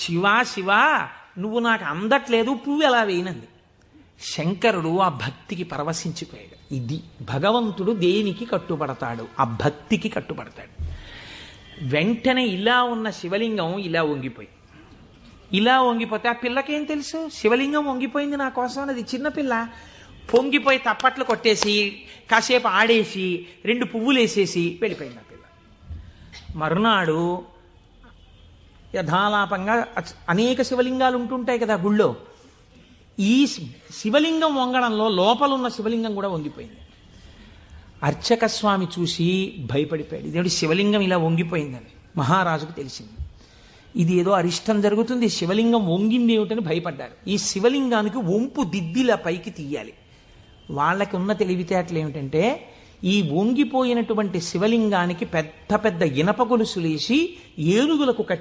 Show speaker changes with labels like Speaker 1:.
Speaker 1: శివా శివా నువ్వు నాకు అందట్లేదు, పువ్వు ఎలా వేయనంది. శంకరుడు ఆ భక్తికి పరవశించిపోయాడు. ఇది భగవంతుడు దేనికి కట్టుబడతాడు? ఆ భక్తికి కట్టుబడతాడు. వెంటనే ఇలా ఉన్న శివలింగం ఇలా వంగిపోతే ఆ పిల్లకేం తెలుసు? శివలింగం వంగిపోయింది నా కోసం అన్నది. చిన్నపిల్ల పొంగిపోయి తప్పట్లు కొట్టేసి కాసేపు ఆడేసి 2 పువ్వులు వేసేసి వెళ్ళిపోయింది ఆ పిల్ల. మరునాడు యథాలాపంగా అనేక శివలింగాలు ఉంటుంటాయి కదా గుళ్ళో. ఈ శివలింగం వంగడంలో లోపలున్న శివలింగం కూడా వంగిపోయింది. అర్చక స్వామి చూసి భయపడిపోయాడు. ఇదేమిటి శివలింగం ఇలా వంగిపోయిందని మహారాజుకు తెలిసింది. ఇది ఏదో అరిష్టం జరుగుతుంది, శివలింగం వంగింది ఏమిటని భయపడ్డారు. ఈ శివలింగానికి వంపు దిద్దిలా పైకి తీయాలి. వాళ్ళకి ఉన్న తెలివితేటలు ఏమిటంటే ఈ వంగిపోయినటువంటి శివలింగానికి పెద్ద పెద్ద ఇనప గొలుసులేసి ఏనుగులకు కట్టి